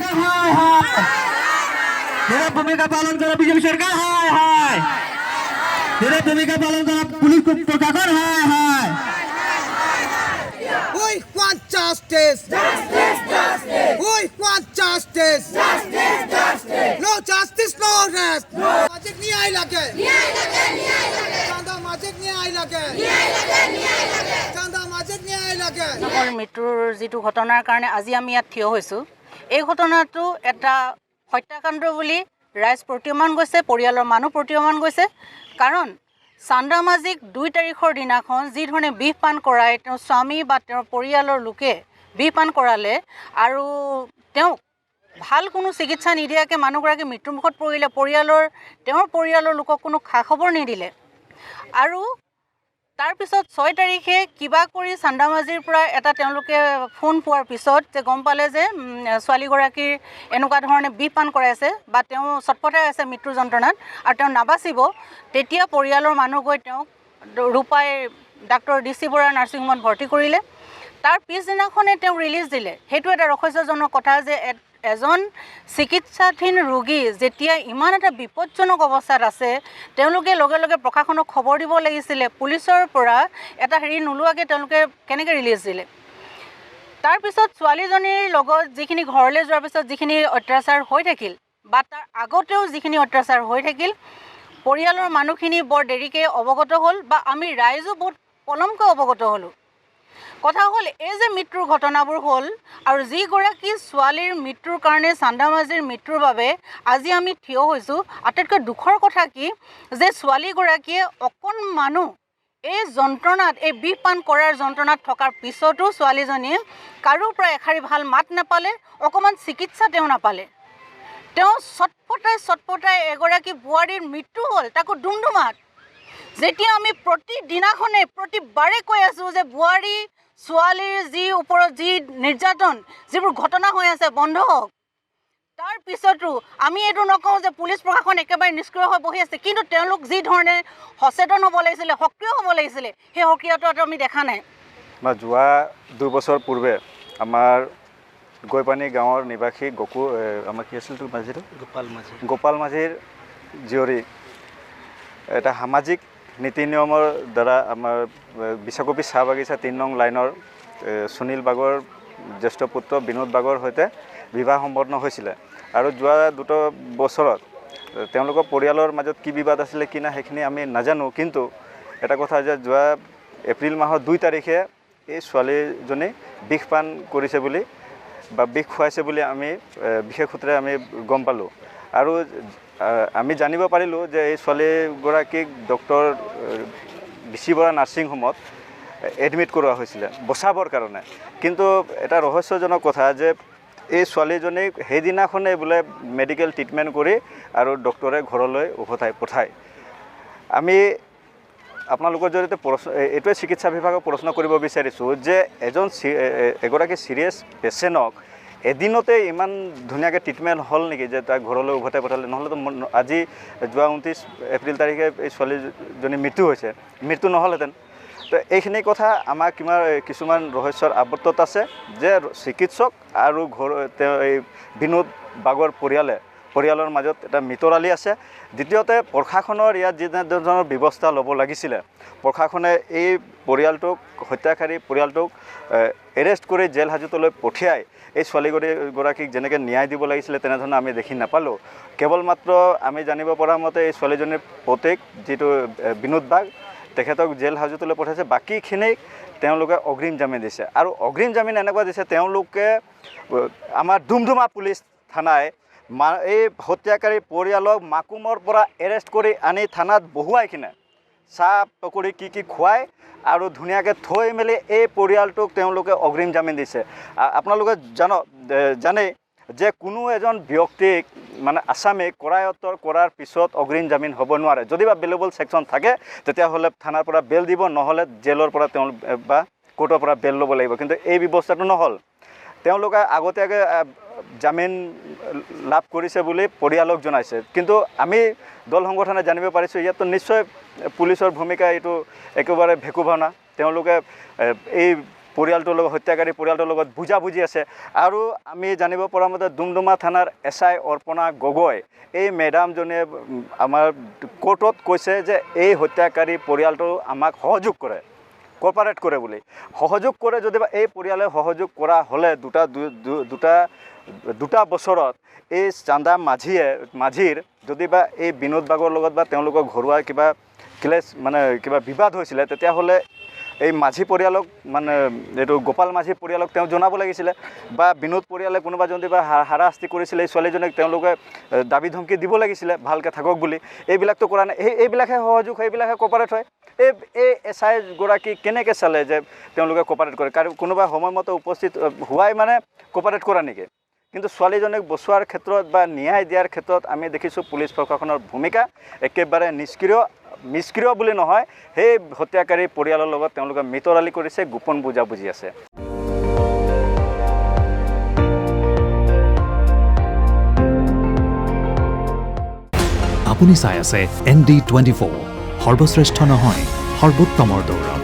सरकार हाय हाय तेरा भूमिका पालन करा बीजेपी सरकार हाय हाय तेरा भूमिका पालन करा पुलिस प्रशासन हाय हाय We want justice. Justice, justice, We want justice. justice, justice. No justice, no rest. No. Magic न्याय लगे. न्याय लगे, न्याय लगे. चांदा magic न्याय लगे. न्याय लगे, न्याय लगे. चांदा magic न्याय लगे. মোৰ মৃত্যুৰ যিটো ঘটনাৰ কাৰণে আজি আমি ইয়াত থিয় হৈছোঁ এই ঘটনাটো এটা হত্যাকাণ্ড বুলি ৰাইজ প্ৰতীয়মান গৈছে পৰিয়ালৰ মানুহ প্ৰতীয়মান গৈছে কাৰণ চান্দা মাজিক 2 তাৰিখৰ দিনাখন যি ধৰণে বিষ পান কৰাই তেওঁ স্বামী বা তেওঁৰ পৰিয়ালৰ লোকে বিষ পান কৰালে আৰু তেওঁ ভাল কোনো চিকিৎসা নিদিয়াকৈ মানুহগৰাকী মৃত্যুমুখত পৰিলে তেওঁৰ পৰিয়ালৰ লোকক কোনো খা খবৰ নিদিলে আৰু তাৰ পিছত 6 তাৰিখে কিবা কৰি চান্দামাজিৰ পৰা এটা তেওঁলোকে ফোন পোৱাৰ পিছত যে গম পালে যে ছোৱালীগৰাকীৰ এনেকুৱা ধৰণে বিষ পান কৰাইছে বা তেওঁ ছটপটাই আছে মৃত্যু যন্ত্ৰণাত আৰু তেওঁ নাবাচিব তেতিয়া পৰিয়ালৰ মানুহ গৈ তেওঁক ৰূপাই ডাক্তৰ DC বৰা নাৰ্ছিং হোমত ভৰ্তি কৰিলে তাৰ পিছদিনাখনে তেওঁ ৰিলিজ দিলে সেইটো এটা ৰহস্যজনক কথা যে এজন চিকিৎসাধীন ৰোগী যেতিয়া ইমান এটা বিপদজনক অৱস্থাত আছে তেওঁলোকে লগে লগে প্ৰশাসনক খবৰ দিব লাগিছিলে পুলিচৰ পৰা এটা হেৰি নোলোৱাকৈ তেওঁলোকে কেনেকৈ ৰিলিজ দিলে তাৰ পিছত ছোৱালীজনীৰ লগত যিখিনি ঘৰলৈ যোৱাৰ পিছত যিখিনি অত্যাচাৰ হৈ থাকিল বা তাৰ আগতেও যিখিনি অত্যাচাৰ হৈ থাকিল পৰিয়ালৰ মানুহখিনি বৰ দেৰিকৈ অৱগত হ'ল বা আমি ৰাইজো বহুত পলমকৈ অৱগত হ'লোঁ কথা হ'ল এই যে মৃত্যুৰ ঘটনাবোৰ হ'ল আৰু যিগৰাকী ছোৱালীৰ মৃত্যুৰ কাৰণে চান্দামাজিৰ মৃত্যুৰ বাবে আজি আমি থিয় হৈছোঁ আটাইতকৈ দুখৰ কথা কি যে ছোৱালীগৰাকীয়ে অকণমানো এই যন্ত্ৰণাত এই বিষ পান কৰাৰ যন্ত্ৰণাত থকাৰ পিছতো ছোৱালীজনীয়ে কাৰোৰ পৰা এষাৰি ভাল মাত নাপালে অকণমান চিকিৎসা তেওঁ নাপালে তেওঁ ছটপটাই এগৰাকী বোৱাৰীৰ মৃত্যু হ'ল তাকো ডুমডুমাত যেতিয়া আমি প্ৰতিবাৰে কৈ আছোঁ যে বোৱাৰী ছোৱালীৰ যি ওপৰত যি নিৰ্যাতন যিবোৰ ঘটনা হৈ আছে বন্ধ হওক তাৰ পিছতো আমি এইটো নকওঁ যে পুলিচ প্ৰশাসন একেবাৰে নিষ্ক্ৰিয় হৈ বহি আছে কিন্তু তেওঁলোক যি ধৰণে সচেতন হ'ব লাগিছিলে সক্ৰিয় হ'ব লাগিছিলে সেই সক্ৰিয়তাটো আমি দেখা নাই যোৱা 2 বছৰ পূৰ্বে আমাৰ গৈপানী গাঁৱৰ নিবাসী আমাৰ কি আছিল তোৰ মাঝিটো গোপাল মাঝিৰ জীয়ৰী এটা সামাজিক নীতি নিয়মৰ দ্বাৰা আমাৰ বিশাকপি চাহ বাগিচা 3 নং লাইনৰ সুনীল বাগৰ জ্যেষ্ঠ পুত্ৰ বিনোদ বাগৰ সৈতে বিবাহ সম্পন্ন হৈছিলে আৰু যোৱা 2 বছৰত তেওঁলোকৰ পৰিয়ালৰ মাজত কি বিবাদ আছিলে কি না সেইখিনি আমি নাজানো কিন্তু এটা কথা যে যোৱা এপ্ৰিল মাহৰ 2 তাৰিখে এই ছোৱালীজনী বিষ পান কৰিছে বুলি বা বিষ খুৱাইছে বুলি আমি বিশেষ সূত্ৰে আমি গম পালোঁ আৰু আমি জানিব পাৰিলোঁ যে এই ছোৱালীগৰাকীক ডক্টৰ DC বৰা নাৰ্ছিং হোমত এডমিট কৰোৱা হৈছিলে বচাবৰ কাৰণে কিন্তু এটা ৰহস্যজনক কথা যে এই ছোৱালীজনীক সেইদিনাখনেই বোলে মেডিকেল ট্ৰিটমেণ্ট কৰি আৰু ডক্টৰে ঘৰলৈ উভতাই পঠায় আমি আপোনালোকৰ জৰিয়তে এইটোৱে চিকিৎসা বিভাগক প্ৰশ্ন কৰিব বিচাৰিছোঁ যে এগৰাকী চিৰিয়াছ পেচেণ্টক এদিনতে ইমান ধুনীয়াকৈ ট্ৰিটমেণ্ট হ'ল নেকি যে তাক ঘৰলৈ উভতাই পঠালে নহ'লেতো আজি যোৱা 29 এপ্ৰিল তাৰিখে এই ছোৱালীজনী মৃত্যু নহ'লহেঁতেন তো এইখিনি কথা আমাক কিছুমান ৰহস্যৰ আৱৰ্তত আছে যে চিকিৎসক আৰু এই বিনোদ বাগৰ পৰিয়ালৰ মাজত এটা মিতৰালি আছে দ্বিতীয়তে প্ৰশাসনৰ ইয়াত যি ধৰণৰ ব্যৱস্থা ল'ব লাগিছিলে প্ৰশাসনে এই হত্যাকাৰী পৰিয়ালটোক এৰেষ্ট কৰি জেল হাজতলৈ পঠিয়াই এই ছোৱালীগৰাকীক যেনেকৈ ন্যায় দিব লাগিছিলে তেনেধৰণে আমি দেখি নাপালোঁ কেৱল মাত্ৰ আমি জানিব পৰা মতে এই ছোৱালীজনীৰ পুতেক যিটো বিনোদ বাগ তেখেতক জেল হাজতলৈ পঠাইছে বাকীখিনিক তেওঁলোকে অগ্ৰিম জামিন দিছে আৰু অগ্ৰিম জামিন এনেকুৱা দিছে তেওঁলোকে আমাৰ ডুমডুমা পুলিচ থানাই এই হত্যাকাৰী পৰিয়ালক মাকুমৰ পৰা এৰেষ্ট কৰি আনি থানাত বহুৱাই কিনে চাহ পকৰি কি খুৱাই আৰু ধুনীয়াকৈ থৈ মেলি এই পৰিয়ালটোক তেওঁলোকে অগ্ৰিম জামিন দিছে আপোনালোকে জানে যে কোনো এজন ব্যক্তিক মানে আসামীক কৰায়ত্তৰ কৰাৰ পিছত অগ্ৰিম জামিন হ'ব নোৱাৰে যদিবা বেলেবল ছেকশ্যন থাকে তেতিয়াহ'লে থানাৰ পৰা বেল দিব নহ'লে জেলৰ পৰা বা কোৰ্টৰ পৰা বেল ল'ব লাগিব কিন্তু এই ব্যৱস্থাটো নহ'ল তেওঁলোকে আগতীয়াকৈ জামিন লাভ কৰিছে বুলি পৰিয়ালক জনাইছে কিন্তু আমি দল সংগঠনে জানিব পাৰিছোঁ ইয়াততো নিশ্চয় পুলিচৰ ভূমিকা এইটো একেবাৰে ভেকু ভাওনা তেওঁলোকে এই পৰিয়ালটোৰ লগত হত্যাকাৰী পৰিয়ালটোৰ লগত বুজাবুজি আছে আৰু আমি জানিব পৰা মতে ডুমডুমা থানাৰ SI অৰ্পণা গগৈ এই মেডামজনীয়ে আমাৰ কোৰ্টত কৈছে যে এই হত্যাকাৰী পৰিয়ালটো আমাক সহযোগ কৰে কোঅপাৰেট কৰে বুলি সহযোগ কৰে যদিবা এই পৰিয়ালে সহযোগ কৰা হ'লে দুটা বছৰত এই চান্দা মাঝিৰ যদিবা এই বিনোদ বাগৰ লগত বা তেওঁলোকৰ ঘৰুৱা কিবা ক্লেছ মানে কিবা বিবাদ হৈছিলে তেতিয়াহ'লে এই মাঝি পৰিয়ালক মানে এইটো গোপাল মাঝি পৰিয়ালক তেওঁ জনাব লাগিছিলে বা বিনোদ পৰিয়ালে কোনোবা যদিবা হাৰাশাস্তি কৰিছিলে এই ছোৱালীজনীক তেওঁলোকে দাবী ধমকি দিব লাগিছিলে ভালকৈ থাকক বুলি এইবিলাকতো কৰা নাই এইবিলাকহে সহযোগ হয় এইবিলাকহে কোঅপাৰেট হয় এই SI গৰাকী কেনেকৈ চালে যে তেওঁলোকে কোঅপাৰেট কৰে কাৰণ কোনোবা সময়মতে উপস্থিত হোৱাই মানে কোঅপাৰেট কৰা নেকি কিন্তু ছোৱালীজনীক বচোৱাৰ ক্ষেত্ৰত বা ন্যায় দিয়াৰ ক্ষেত্ৰত আমি দেখিছোঁ পুলিচ প্ৰশাসনৰ ভূমিকা একেবাৰে নিষ্ক্ৰিয় বুলি নহয় সেই হত্যাকাৰী পৰিয়ালৰ লগত তেওঁলোকে মিতৰালি কৰিছে গোপন বুজাবুজি আছে আপুনি চাই আছে ND24 সৰ্বশ্ৰেষ্ঠ নহয় সৰ্বোত্তমৰ দৌৰ